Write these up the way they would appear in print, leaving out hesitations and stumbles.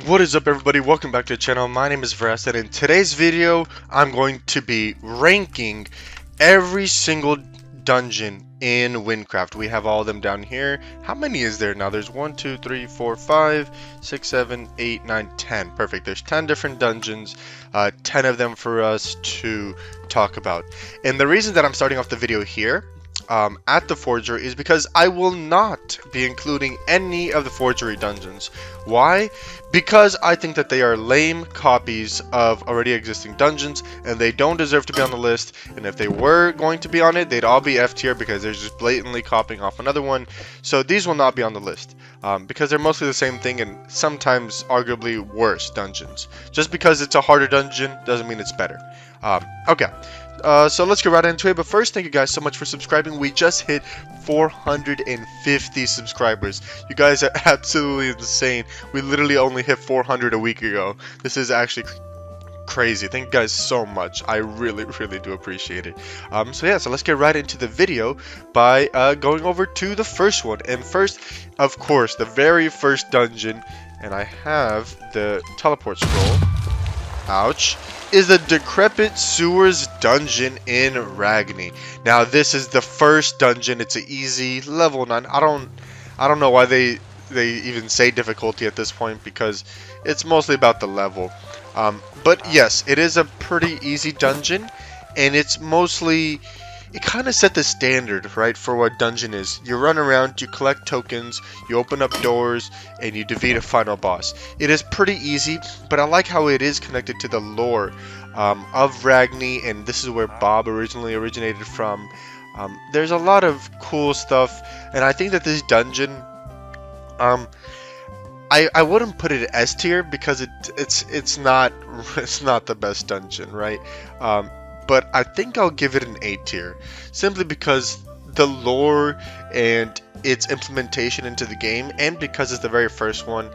What is up, everybody? Welcome back to the channel. My name is Vrest, and in today's video I'm going to be ranking every single dungeon in Wynncraft. We have all of them down here. How many is there now? There's 1, 2, 3, 4, 5, 6, 7, 8, 9, 10. Perfect. There's 10 different dungeons, 10 of them for us to talk about. And the reason that I'm starting off the video here at the forgery is because I will not be including any of the forgery dungeons. Why? Because I think that they are lame copies of already existing dungeons and they don't deserve to be on the list, and if they were going to be on it, they'd all be F tier because they're just blatantly copying off another one. So these will not be on the list because they're mostly the same thing and sometimes arguably worse dungeons. Just because it's a harder dungeon doesn't mean it's better. Okay. So let's get right into it, but first, thank you guys so much for subscribing. We just hit 450 subscribers. You guys are absolutely insane. We literally only hit 400 a week ago. This is actually crazy. Thank you guys so much. I really do appreciate it. So let's get right into the video by going over to the first one. And first, of course, the very first dungeon, and I have the teleport scroll. Ouch. Is the Decrepit Sewers dungeon in Ragni. Now this is the first dungeon. It's an easy level 9. I don't know why they even say difficulty at this point, because it's mostly about the level. But yes, it is a pretty easy dungeon, and it's mostly, it kind of set the standard, right, for what dungeon is. You run around, you collect tokens, you open up doors, and you defeat a final boss. It is pretty easy, but I like how it is connected to the lore of Ragni, and this is where Bob originally originated from. There's a lot of cool stuff, and I think that this dungeon, I wouldn't put it S tier because it's not the best dungeon, right? But I think I'll give it an A tier, simply because the lore and its implementation into the game, and because it's the very first one,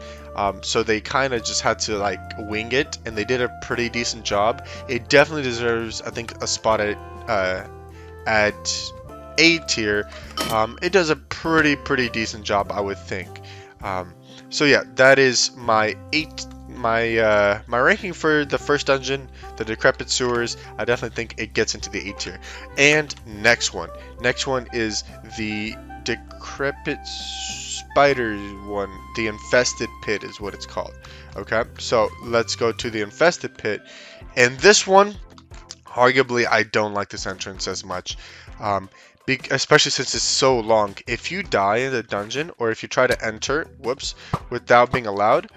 so they kind of just had to like wing it, and they did a pretty decent job. It definitely deserves, I think, a spot at A tier. It does a pretty decent job, I would think. So yeah, that is my my ranking for the first dungeon, the Decrepit Sewers. I definitely think it gets into the A tier. And next one is the Decrepit Spider one. The Infested Pit is what it's called. Okay, so let's go to the Infested Pit. And this one, arguably, I don't like this entrance as much. Especially since it's so long. If you die in the dungeon, or if you try to enter, without being allowed,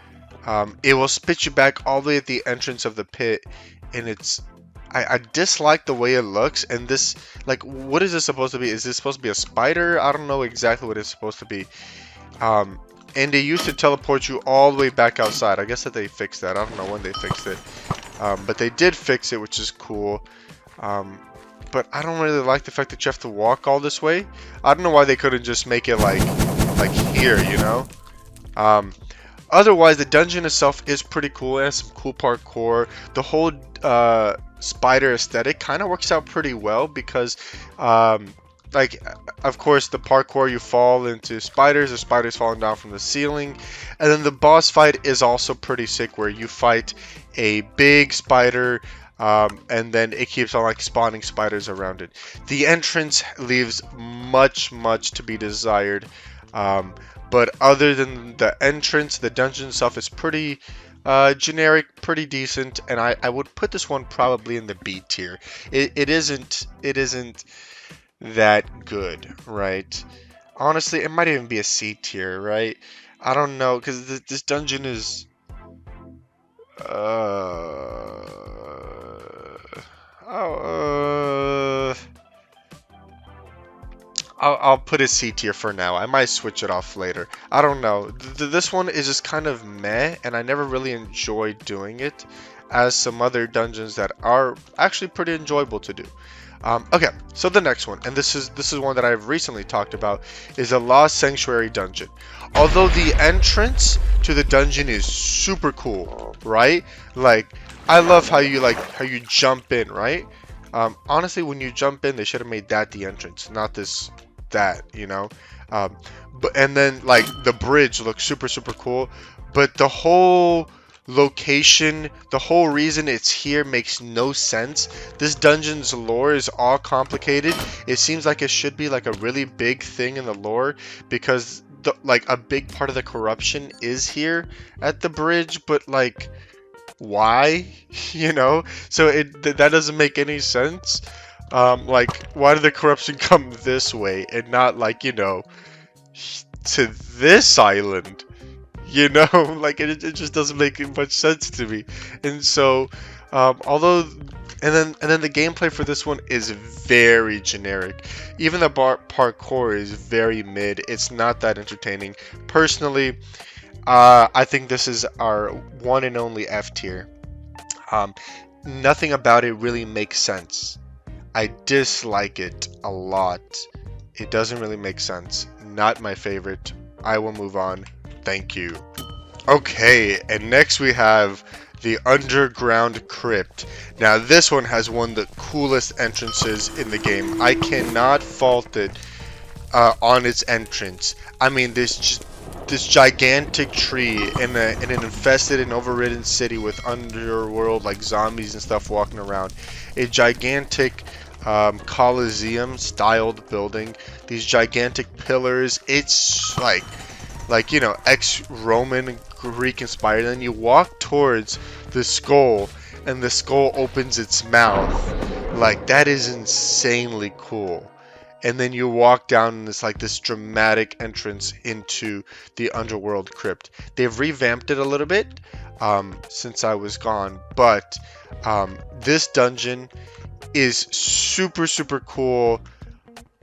it will spit you back all the way at the entrance of the pit, and I dislike the way it looks. And this, like, what is this supposed to be? Is this supposed to be a spider? I don't know exactly what it's supposed to be. And they used to teleport you all the way back outside. I guess that they fixed that. I don't know when they fixed it, but they did fix it, which is cool. But I don't really like the fact that you have to walk all this way. I don't know why they couldn't just make it like here, you know? Otherwise, the dungeon itself is pretty cool. It has some cool parkour. The whole spider aesthetic kind of works out pretty well because, like, of course, the parkour, you fall into spiders, or spiders falling down from the ceiling. And then the boss fight is also pretty sick, where you fight a big spider, and then it keeps on like spawning spiders around it. The entrance leaves much to be desired. But other than the entrance, the dungeon itself is pretty generic, pretty decent, and I would put this one probably in the B tier. It isn't that good, right? Honestly, it might even be a C tier, right? I don't know, because this dungeon is I'll put it C tier for now. I might switch it off later. I don't know. This one is just kind of meh, and I never really enjoyed doing it, as some other dungeons that are actually pretty enjoyable to do. Okay, so the next one, and this is one that I've recently talked about, is a Lost Sanctuary dungeon. Although the entrance to the dungeon is super cool, right? Like, I love how you jump in, right? Honestly, when you jump in, they should have made that the entrance, not this that, you know. And then like the bridge looks super cool, but the whole location, the whole reason it's here makes no sense. This dungeon's lore is all complicated. It seems like it should be like a really big thing in the lore, because like a big part of the corruption is here at the bridge, but like why? You know, so that doesn't make any sense. Like, why did the corruption come this way and not, like, you know, to this island? You know, like it just doesn't make much sense to me. And so, although, and then the gameplay for this one is very generic. Even the parkour is very mid. It's not that entertaining. Personally, I think this is our one and only F tier. Nothing about it really makes sense. I dislike it a lot. It doesn't really make sense. Not my favorite. I will move on. Thank you. Okay, and next we have the Underground Crypt. Now this one has one of the coolest entrances in the game. I cannot fault it on its entrance. I mean, this gigantic tree in an infested and overridden city with underworld like zombies and stuff walking around. A gigantic Colosseum styled building. These gigantic pillars. It's like you know, ex-Roman, Greek inspired. And you walk towards the skull, and the skull opens its mouth. Like, that is insanely cool. And then you walk down, and it's like this dramatic entrance into the underworld crypt. They've revamped it a little bit since I was gone, but this dungeon is super cool.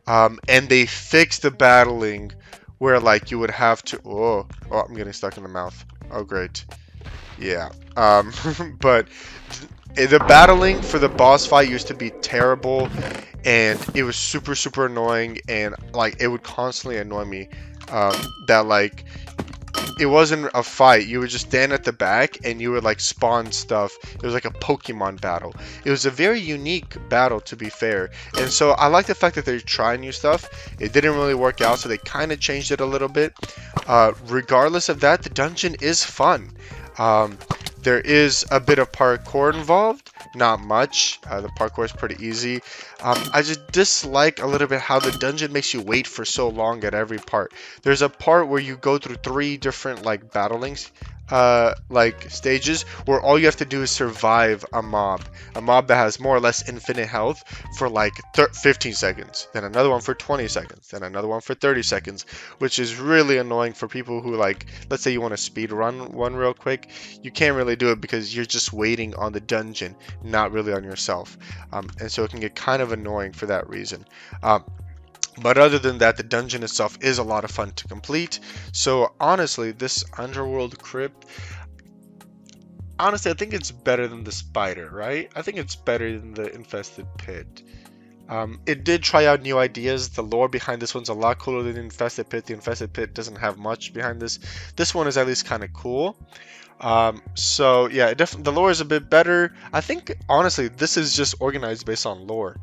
And they fixed the battling where like you would have to I'm getting stuck in the mouth. Oh great. Yeah. But the battling for the boss fight used to be terrible, and it was super annoying, and like it would constantly annoy me that like it wasn't a fight. You would just stand at the back and you would like spawn stuff. It was like a Pokemon battle. It was a very unique battle, to be fair. And so I like the fact that they're trying new stuff. It didn't really work out, so they kind of changed it a little bit. Regardless of that, the dungeon is fun. There is a bit of parkour involved. Not much. The parkour is pretty easy. I just dislike a little bit how the dungeon makes you wait for so long at every part. There's a part where you go through 3 different like battlings, like stages, where all you have to do is survive a mob that has more or less infinite health for like 15 seconds, then another one for 20 seconds, then another one for 30 seconds, which is really annoying for people who, like, let's say you want to speed run one real quick. You can't really do it because you're just waiting on the dungeon, not really on yourself, and so it can get kind of annoying for that reason. But other than that, the dungeon itself is a lot of fun to complete. So honestly, this Underworld Crypt, honestly, I think it's better than the Spider, right? I think it's better than the Infested Pit. It did try out new ideas. The lore behind this one's a lot cooler than the Infested Pit. The Infested Pit doesn't have much behind this. This one is at least kind of cool. So yeah, the lore is a bit better. I think honestly this is just organized based on lore,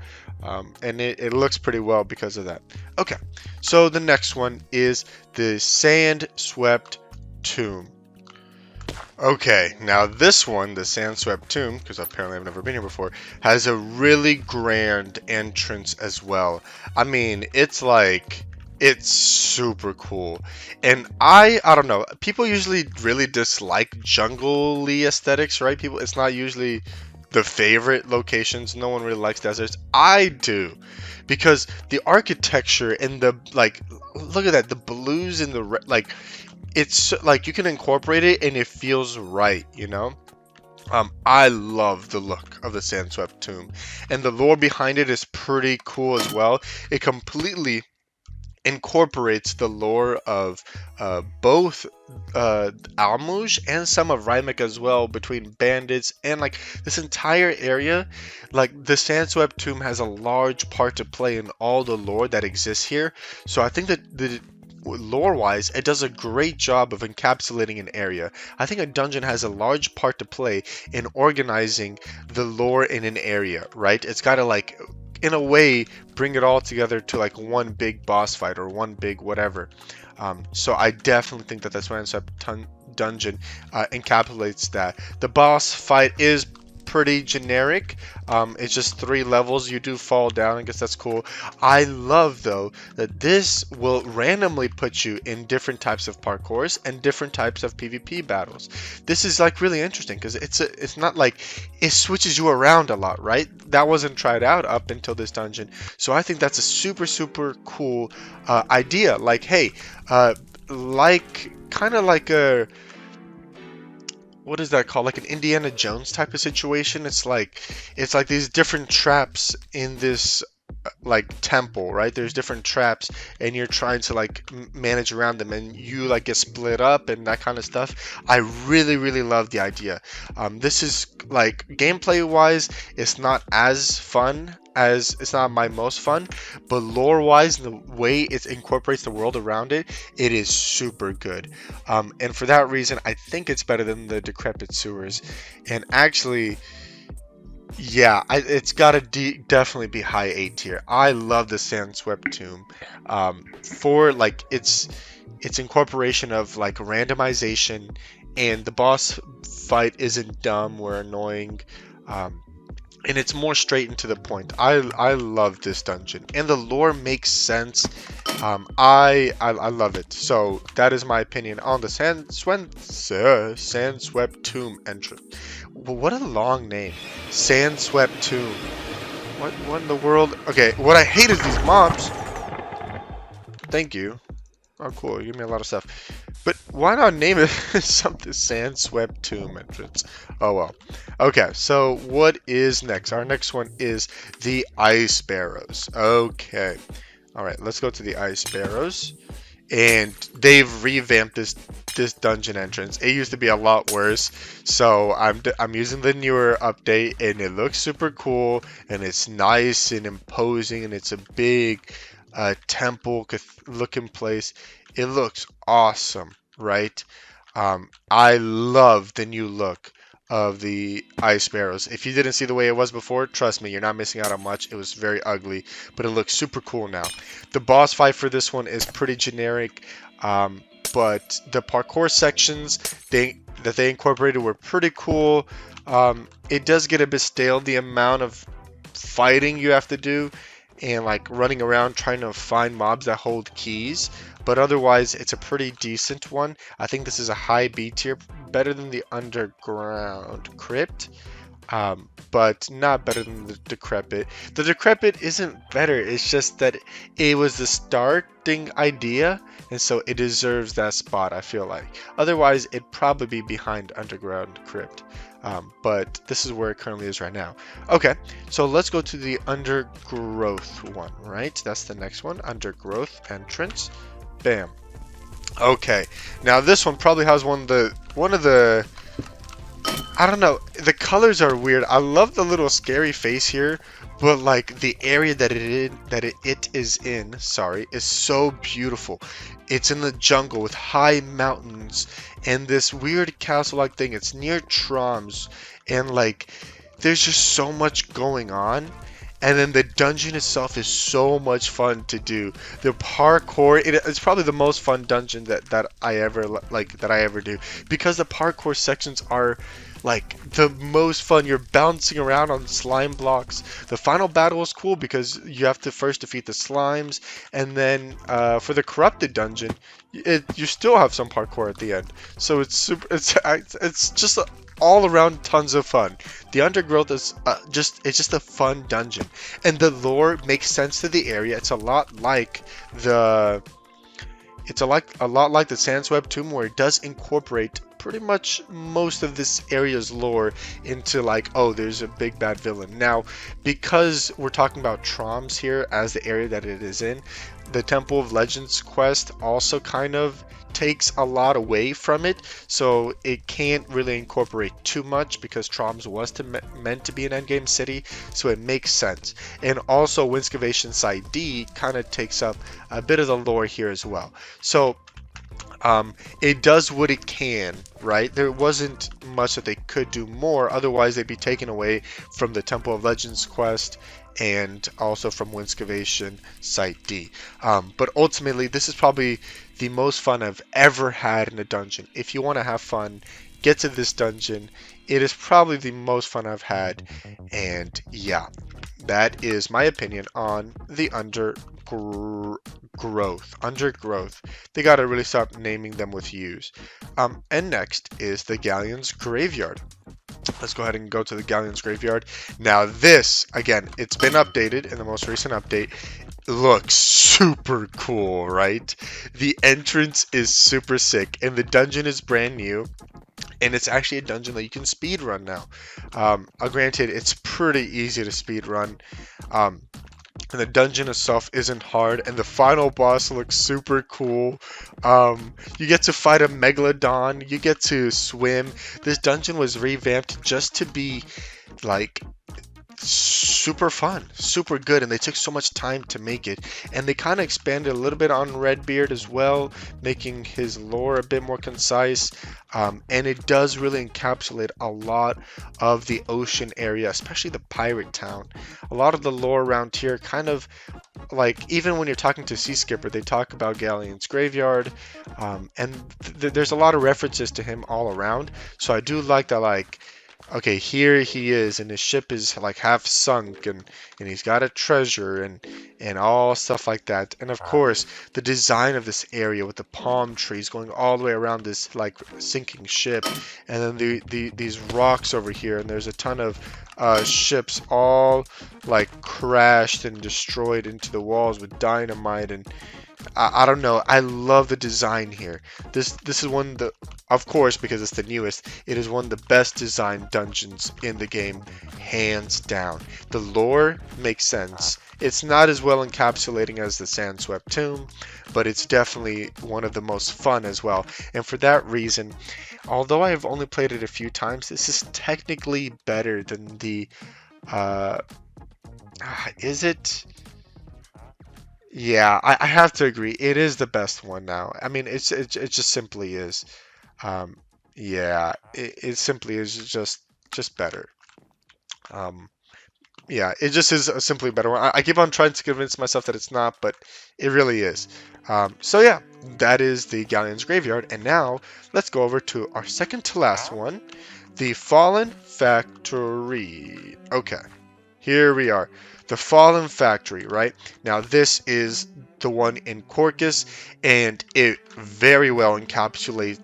and it looks pretty well because of that. Okay, so the next one is the Sand Swept Tomb. Okay, now this one, the Sand Swept Tomb, because apparently I've never been here before, has a really grand entrance as well. I mean, it's super cool. And I don't know, people usually really dislike jungle-y aesthetics, right? It's not usually the favorite locations. No one really likes deserts. I do, because the architecture and the, like, look at that, the blues and the red, like, it's like you can incorporate it and it feels right, you know? I love the look of the Sandswept Tomb, and the lore behind it is pretty cool as well. It completely incorporates the lore of both Almuj and some of Rymek as well, between bandits and like this entire area. Like, the Sandswept Tomb has a large part to play in all the lore that exists here. So I think that the lore-wise, it does a great job of encapsulating an area. I think a dungeon has a large part to play in organizing the lore in an area, right? It's got to like in a way bring it all together to like one big boss fight or one big whatever. So I definitely think that this Ransacked dungeon encapsulates that. The boss fight is pretty generic. It's just 3 levels. You do fall down. I guess that's cool. I love though that this will randomly put you in different types of parkours and different types of PvP battles. This is like really interesting because it's not like it switches you around a lot, right? That wasn't tried out up until this dungeon. So I think that's a super cool idea. Like, hey, like kind of like a, what is that called? Like an Indiana Jones type of situation. It's like these different traps in this like temple, right? There's different traps and you're trying to like manage around them, and you like get split up and that kind of stuff. I really love the idea. This is like gameplay wise, it's not as fun as, it's not my most fun, but lore wise, the way it incorporates the world around it, it is super good. And for that reason, I think it's better than the Decrepit Sewers. And actually, yeah, it's got to definitely be high A tier. I love the Sandswept Tomb for like its incorporation of like randomization, and the boss fight isn't dumb or annoying, and it's more straight and to the point. I love this dungeon, and the lore makes sense. I love it. So that is my opinion on the Sandswept Tomb entrance. Well, what a long name, Sandswept Tomb. What in the world? Okay, what I hate is these mobs. Thank you. Oh, cool. You give me a lot of stuff. But why not name it something Sandswept Tomb entrance? Oh well. Okay, so what is next? Our next one is the Ice Barrows. Okay. Alright, let's go to the Ice Barrows. And they've revamped this dungeon entrance. It used to be a lot worse, so I'm using the newer update, and it looks super cool, and it's nice and imposing, and it's a big temple looking place. It looks awesome, right? I love the new look of the Ice Barrows. If you didn't see the way it was before, trust me, you're not missing out on much. It was very ugly, but it looks super cool now. The boss fight for this one is pretty generic, but the parkour sections that they incorporated were pretty cool. It does get a bit stale, the amount of fighting you have to do and like running around trying to find mobs that hold keys, but otherwise it's a pretty decent one. I think this is a high B tier, better than the Underground Crypt, but not better than the Decrepit. The Decrepit isn't better, it's just that it was the starting idea, and so it deserves that spot, I feel like. Otherwise, it'd probably be behind Underground Crypt. But this is where it currently is right now. Okay, so let's go to the Undergrowth one, right? That's the next one, Undergrowth entrance. Bam. Okay, now this one probably has one of the I don't know, the colors are weird. I love the little scary face here, but like the area that it is in, sorry, is so beautiful. It's in the jungle with high mountains and this weird castle-like thing. It's near Troms, and like there's just so much going on. And then the dungeon itself is so much fun to do. The parkour, it's probably the most fun dungeon that I ever do, because the parkour sections are like the most fun. You're bouncing around on slime blocks. The final battle is cool because you have to first defeat the slimes, and then for the corrupted dungeon, you still have some parkour at the end. So it's super. It's just all around tons of fun. The Undergrowth is just a fun dungeon, and the lore makes sense to the area. It's a lot like the Sandswept Tomb, where it does incorporate pretty much most of this area's lore into like, oh, there's a big bad villain. Now, because we're talking about Troms here as the area that it is in, the Temple of Legends quest also kind of takes a lot away from it, so it can't really incorporate too much because Troms was meant to be an endgame city, so it makes sense. And also Wynncraft Side D kind of takes up a bit of the lore here as well. So It does what it can, right? There wasn't much that they could do more, otherwise they'd be taken away from the Temple of Legends quest and also from Wynncraft Site D. But ultimately, this is probably the most fun I've ever had in a dungeon. If you want to have fun, get to this dungeon. It is probably the most fun I've had, and yeah, that is my opinion on the Undergrowth. They gotta really stop naming them with U's. And next is the Galleons Graveyard. Let's go ahead and go to the Galleons Graveyard. Now this, again, it's been updated in the most recent update. Looks super cool, right? The entrance is super sick, and the dungeon is brand new. And it's actually a dungeon that you can speed run now. Granted, it's pretty easy to speed run. And the dungeon itself isn't hard, and the final boss looks super cool. You get to fight a megalodon, you get to swim. This dungeon was revamped just to be like super fun, super good, and they took so much time to make it. And they kind of expanded a little bit on Redbeard as well, making his lore a bit more concise. And it does really encapsulate a lot of the ocean area, especially the pirate town. A lot of the lore around here kind of like, even when you're talking to Sea Skipper, they talk about Galleons Graveyard, and there's a lot of references to him all around. So I do like that, like, okay, here he is, and his ship is like half sunk, and he's got a treasure, and all stuff like that. And of course, the design of this area with the palm trees going all the way around this like sinking ship, and then these rocks over here, and there's a ton of ships all like crashed and destroyed into the walls with dynamite. And I don't know. I love the design here. This is one of the, of course, because it's the newest, it is one of the best designed dungeons in the game, hands down. The lore makes sense. It's not as well encapsulating as the Sandswept Tomb, but it's definitely one of the most fun as well. And for that reason, although I have only played it a few times, this is technically better than the is it? Yeah, I have to agree. It is the best one now. I mean, it just simply is. Um, yeah, it simply is just better. Um, yeah, it just is a simply better one. I keep on trying to convince myself that it's not, but it really is. So yeah, that is the Galleons Graveyard, and now let's go over to our second to last one, the Fallen Factory. Okay. Here we are. The Fallen Factory, right? Now this is the one in Corcus, and it very well encapsulates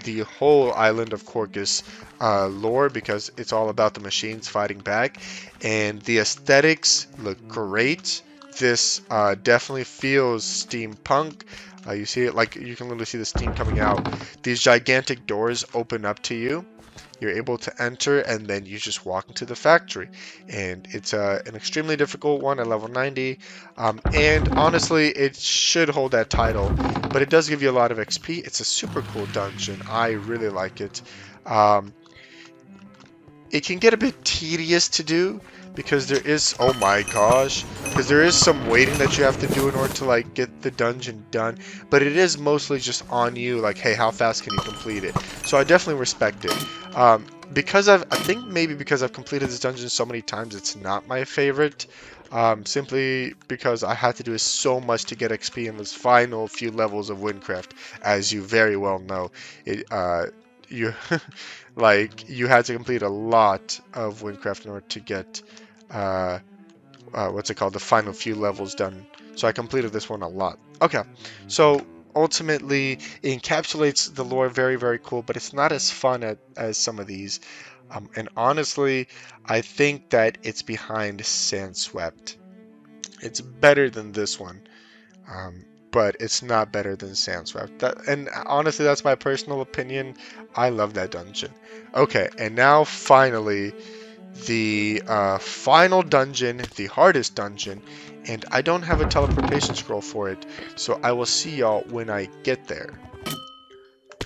the whole island of Corcus lore, because it's all about the machines fighting back, and the aesthetics look great. This definitely feels steampunk. You see it, like, you can literally see the steam coming out. These gigantic doors open up to you. You're able to enter, and then you just walk into the factory, and it's an extremely difficult one at level 90, and honestly it should hold that title, but it does give you a lot of XP. It's a super cool dungeon. I really like it. It can get a bit tedious to do, because there is, oh my gosh, because there is some waiting that you have to do in order to like get the dungeon done, but it is mostly just on you, like, hey, how fast can you complete it? So I definitely respect it. Because I think maybe because I've completed this dungeon so many times, it's not my favorite. Simply because I had to do so much to get XP in those final few levels of Wynncraft, as you very well know. You like, you had to complete a lot of Wynncraft in order to get what's it called, the final few levels done. So I completed this one a lot. Okay, so ultimately it encapsulates the lore very, very cool, but it's not as fun as some of these. And honestly, I think that it's behind Sandswept. It's better than this one, but it's not better than Sandswept. And honestly, that's my personal opinion. I love that dungeon. Okay, and now finally, the final dungeon, the hardest dungeon, and I don't have a teleportation scroll for it, so I will see y'all when I get there.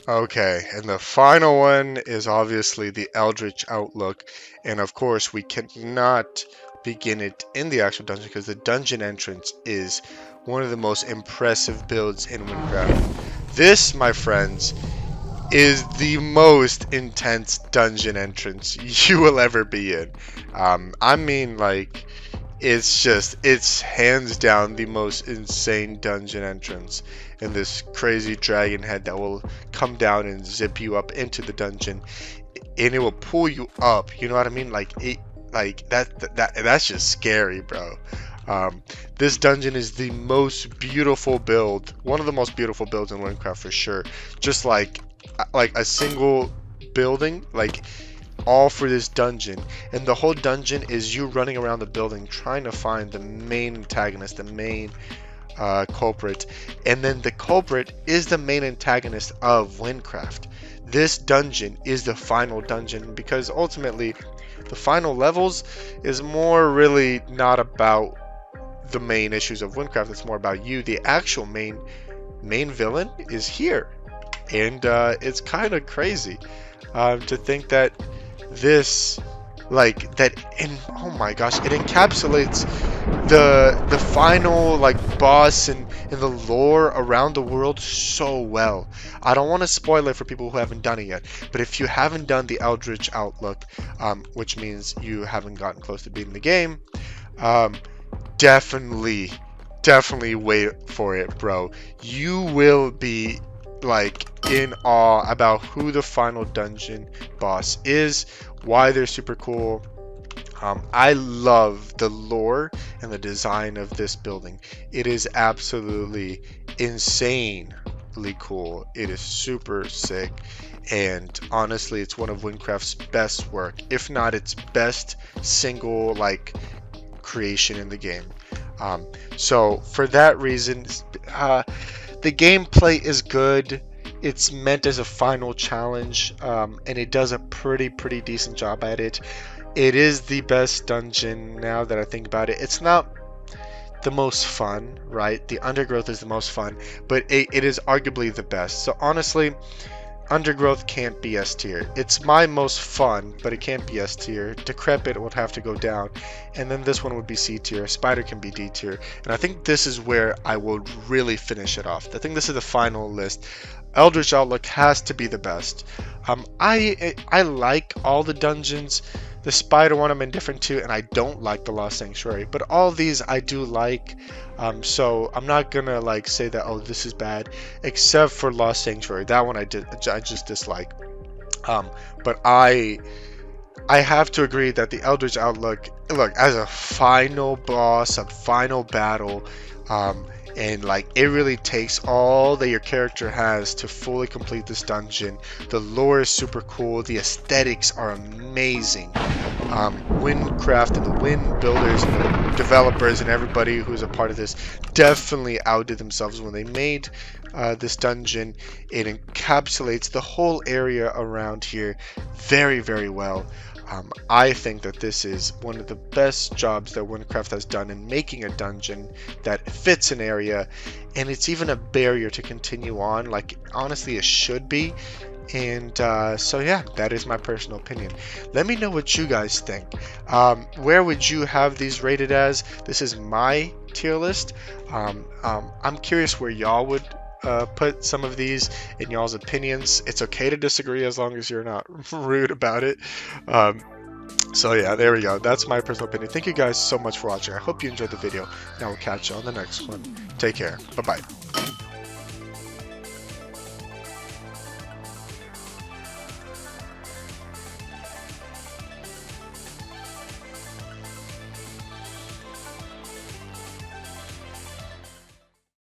Okay, and the final one is obviously the Eldritch Outlook, and of course we cannot begin it in the actual dungeon, because the dungeon entrance is one of the most impressive builds in Wynncraft. This, my friends, is the most intense dungeon entrance you will ever be in. I mean, like, it's hands down the most insane dungeon entrance in this crazy dragon head that will come down and zip you up into the dungeon, and it will pull you up. You know what I mean? Like that's just scary, bro. This dungeon is the most beautiful build, one of the most beautiful builds in Wynncraft for sure. Just like a single building, like all for this dungeon, and the whole dungeon is you running around the building trying to find the main antagonist, the main culprit, and then the culprit is the main antagonist of Wynncraft. This dungeon is the final dungeon because ultimately the final levels is more really not about the main issues of Wynncraft. It's more about you. The actual main villain is here, and it's kind of crazy to think that this, like, that in, oh my gosh, it encapsulates the final, like, boss and the lore around the world so well. I don't want to spoil it for people who haven't done it yet, but if you haven't done the Eldritch Outlook, which means you haven't gotten close to beating the game, definitely wait for it, bro. You will be like in awe about who the final dungeon boss is, why they're super cool. I love the lore and the design of this building. It is absolutely insanely cool. It is super sick, and honestly, it's one of Wynncraft's best work, if not its best single like creation in the game. So for that reason, the gameplay is good. It's meant as a final challenge, and it does a pretty decent job at it. It is the best dungeon now that I think about it. It's not the most fun, right? The Undergrowth is the most fun, but it is arguably the best. So honestly, Undergrowth can't be S tier. It's my most fun, but it can't be S tier. Decrepit would have to go down, and then this one would be C tier. Spider can be D tier, and I think this is where I will really finish it off. I think this is the final list. Eldritch Outlook has to be the best. I like all the dungeons. The spider one I'm indifferent to, and I don't like the Lost Sanctuary, but all these I do like. So I'm not gonna like say that, oh, this is bad, except for Lost Sanctuary. That one I just dislike. But I have to agree that the Eldritch Outlook, look, as a final boss, a final battle, and like it really takes all that your character has to fully complete this dungeon. The lore is super cool. The aesthetics are amazing. Wynncraft and the Wynn builders and the developers and everybody who's a part of this definitely outdid themselves when they made this dungeon. It encapsulates the whole area around here very well. I think that this is one of the best jobs that Wynncraft has done in making a dungeon that fits an area, and it's even a barrier to continue on, like honestly it should be. And so yeah, that is my personal opinion. Let me know what you guys think. Where would you have these rated as? This is my tier list. I'm curious where y'all would put some of these in y'all's opinions. It's okay to disagree as long as you're not rude about it. So yeah, there we go. That's my personal opinion. Thank you guys so much for watching. I hope you enjoyed the video, and I will catch you on the next one. Take care. Bye bye.